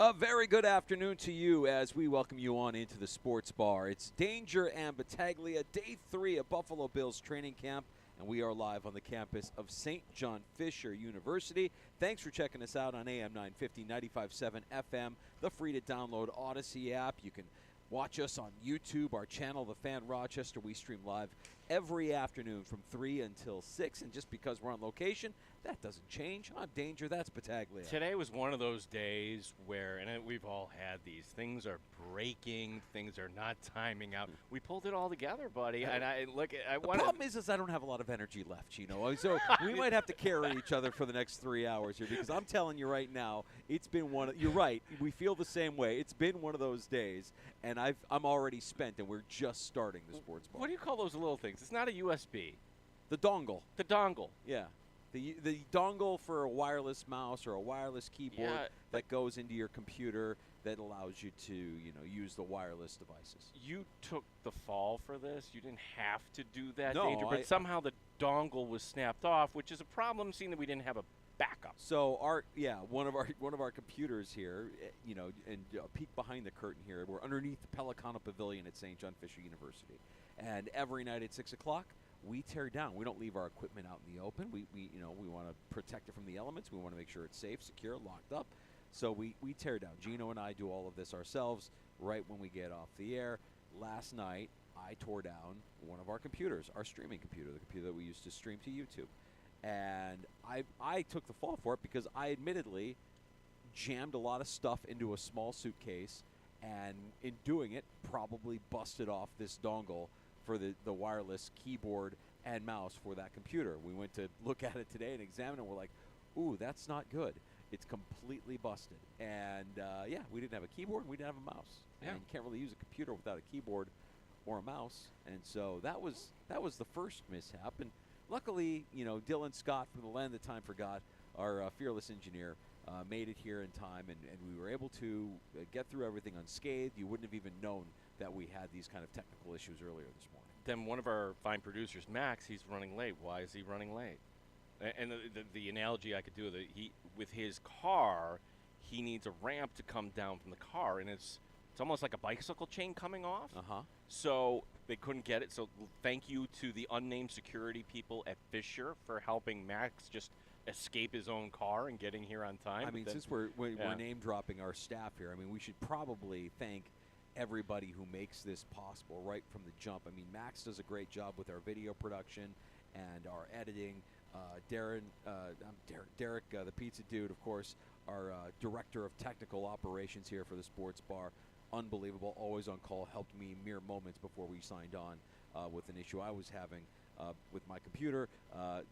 A very good afternoon to you as we welcome you on into the sports bar. It's Danger and Battaglia, day 3 of Buffalo Bills training camp, and we are live on the campus of St. John Fisher University. Thanks for checking us out on AM 950, 95.7 FM, the free-to-download Odyssey app. You can watch us on YouTube, our channel, The Fan Rochester. We stream live every afternoon from 3 until 6, and just because we're on location, that doesn't change. I'm Danger, that's Battaglia. Today was one of those days where, and we've all had these, things are breaking, things are not timing out. We pulled it all together, buddy. And the problem is I don't have a lot of energy left, so we might have to carry each other for the next 3 hours here, because I'm telling you right now, it's been you're right, we feel the same way. It's been one of those days, and I'm already spent, and we're just starting the sports bar. What do you call those little things? It's not a USB. The dongle. The dongle. Yeah. The dongle for a wireless mouse or a wireless keyboard that goes into your computer that allows you to, use the wireless devices. You took the fall for this. You didn't have to do that, No, Danger, but somehow the dongle was snapped off, which is a problem, seeing that we didn't have a backup. So one of our computers here, and peek behind the curtain here. We're underneath the Pelicano Pavilion at St. John Fisher University, and every night at 6 o'clock, we tear down. We don't leave our equipment out in the open. We want to protect it from the elements. We want to make sure it's safe, secure, locked up. So we tear down. Gino and I do all of this ourselves right when we get off the air. Last night, I tore down one of our computers, our streaming computer, the computer that we used to stream to YouTube. And I took the fall for it because I admittedly jammed a lot of stuff into a small suitcase, and in doing it, probably busted off this dongle for the wireless keyboard and mouse for that computer. We went to look at it today and examine it, and we're like, ooh, that's not good. It's completely busted. And, we didn't have a keyboard, and we didn't have a mouse. Yeah. And you can't really use a computer without a keyboard or a mouse. And so that was the first mishap. And luckily, Dylan Scott from the Land That Time Forgot, our fearless engineer, made it here in time, and we were able to get through everything unscathed. You wouldn't have even known that we had these kind of technical issues earlier this morning. Then one of our fine producers, Max, he's running late. Why is he running late? And the analogy I could do, with his car, he needs a ramp to come down from the car, and it's almost like a bicycle chain coming off. Uh-huh. So they couldn't get it. So thank you to the unnamed security people at Fisher for helping Max just escape his own car and getting here on time. I mean, since we're name-dropping our staff here, we should probably thank everybody who makes this possible right from the jump. Max does a great job with our video production and our editing. Derek, the pizza dude, of course, our director of technical operations here for the sports bar. Unbelievable, always on call, helped me mere moments before we signed on with an issue I was having with my computer.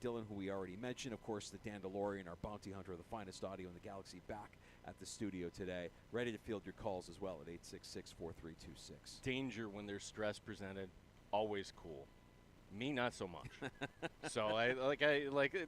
Dylan, who we already mentioned, of course, the Dandalorian, our bounty hunter of the finest audio in the galaxy, back at the studio today, ready to field your calls as well at 866-4326. Danger when there's stress presented, always cool. Me, not so much. So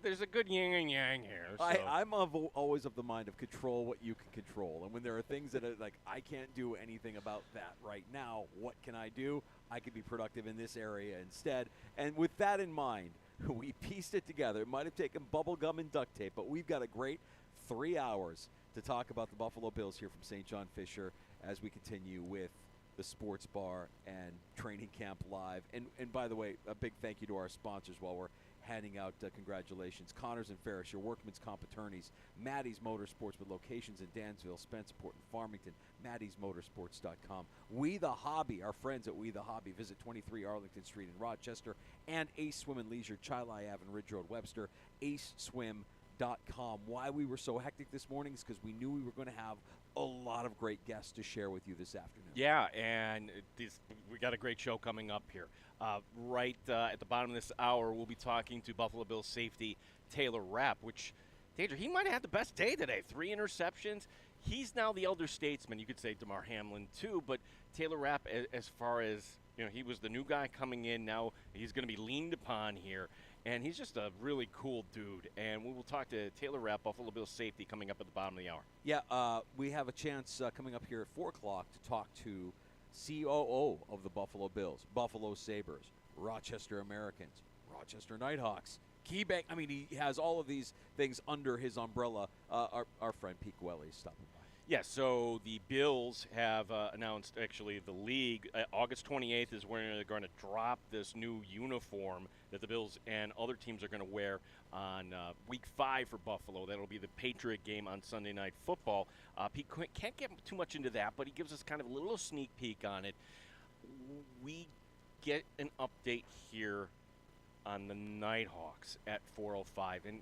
there's a good yin and yang here. So. I'm always of the mind of control what you can control. And when there are things that are I can't do anything about that right now, what can I do? I could be productive in this area instead. And with that in mind, we pieced it together. It might have taken bubble gum and duct tape, but we've got a great 3 hours to talk about the Buffalo Bills here from St. John Fisher as we continue with the sports bar and training camp live. And by the way, a big thank you to our sponsors while we're handing out congratulations. Connors and Ferris, your workman's comp attorneys. Maddie's Motorsports with locations in Dansville, Spencerport, and Farmington. Maddie'sMotorsports.com. We The Hobby, our friends at We The Hobby. Visit 23 Arlington Street in Rochester, and Ace Swim and Leisure, Chili Ave and Ridge Road, Webster. AceSwim.com. Why we were so hectic this morning is because we knew we were going to have a lot of great guests to share with you this afternoon. Yeah, and we got a great show coming up here. Right at the bottom of this hour, we'll be talking to Buffalo Bills safety Taylor Rapp, which, Danger, he might have had the best day today. 3 interceptions. He's now the elder statesman. You could say DeMar Hamlin, too, but Taylor Rapp, as far as, he was the new guy coming in. Now he's going to be leaned upon here. And he's just a really cool dude. And we will talk to Taylor Rapp, Buffalo Bills safety, coming up at the bottom of the hour. Yeah, we have a chance coming up here at 4 o'clock to talk to COO of the Buffalo Bills, Buffalo Sabres, Rochester Americans, Rochester Nighthawks, KeyBank. He has all of these things under his umbrella. Our friend Pete Gwelly is stopping by. Yeah, so the Bills have announced, actually, the league, August 28th is when they're going to drop this new uniform that the Bills and other teams are going to wear on week 5 for Buffalo. That'll be the Patriot game on Sunday Night Football. Pete can't get too much into that, but he gives us kind of a little sneak peek on it. We get an update here on the Nighthawks at 4:05, and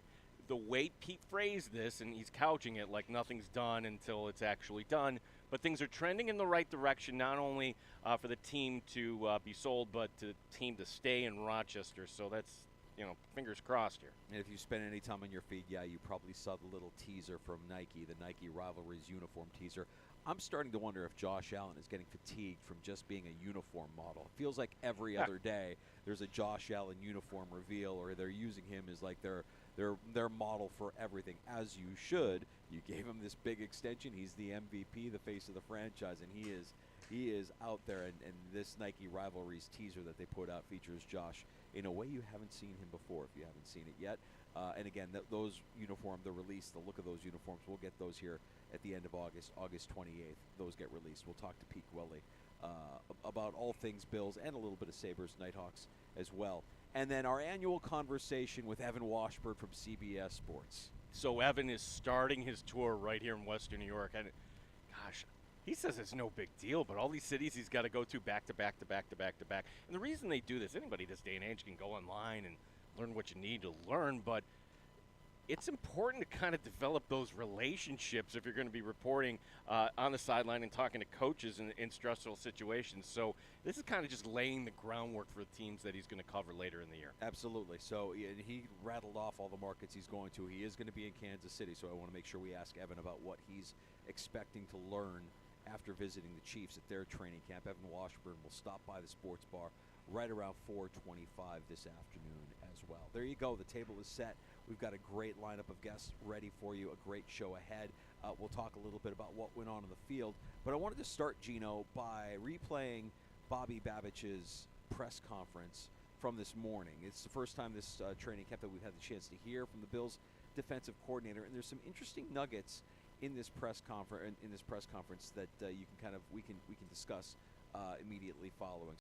the way Pete phrased this, and he's couching it like nothing's done until it's actually done, but things are trending in the right direction, not only for the team to be sold, but the team to stay in Rochester. So that's, fingers crossed here. And if you spend any time on your feed, yeah, you probably saw the little teaser from Nike, the Nike Rivalries uniform teaser. I'm starting to wonder if Josh Allen is getting fatigued from just being a uniform model. It feels like every other day there's a Josh Allen uniform reveal, or they're using him as like their model for everything, as you should. You gave him this big extension. He's the MVP, the face of the franchise, and he is out there. And this Nike Rivalries teaser that they put out features Josh in a way you haven't seen him before, if you haven't seen it yet. And again, those uniforms, the release, the look of those uniforms, we'll get those here at the end of August, August 28th. Those get released. We'll talk to Pete Gwelly about all things Bills and a little bit of Sabres, Nighthawks as well. And then our annual conversation with Evan Washburn from CBS Sports. So Evan is starting his tour right here in Western New York, and gosh, he says it's no big deal, but all these cities he's got to go to back to back to back to back to back. And the reason they do this, anybody this day and age can go online and learn what you need to learn, but it's important to kind of develop those relationships if you're going to be reporting on the sideline and talking to coaches in stressful situations. So this is kind of just laying the groundwork for the teams that he's going to cover later in the year. Absolutely. So he rattled off all the markets he's going to. He is going to be in Kansas City, so I want to make sure we ask Evan about what he's expecting to learn after visiting the Chiefs at their training camp. Evan Washburn will stop by the sports bar right around 4:25 this afternoon as well. There you go. The table is set. We've got a great lineup of guests ready for you, a great show ahead. We'll talk a little bit about what went on in the field. But I wanted to start, Gino, by replaying Bobby Babbich's press conference from this morning. It's the first time this training camp that we've had the chance to hear from the Bills' defensive coordinator, and there's some interesting nuggets in this press conference that we can discuss immediately following.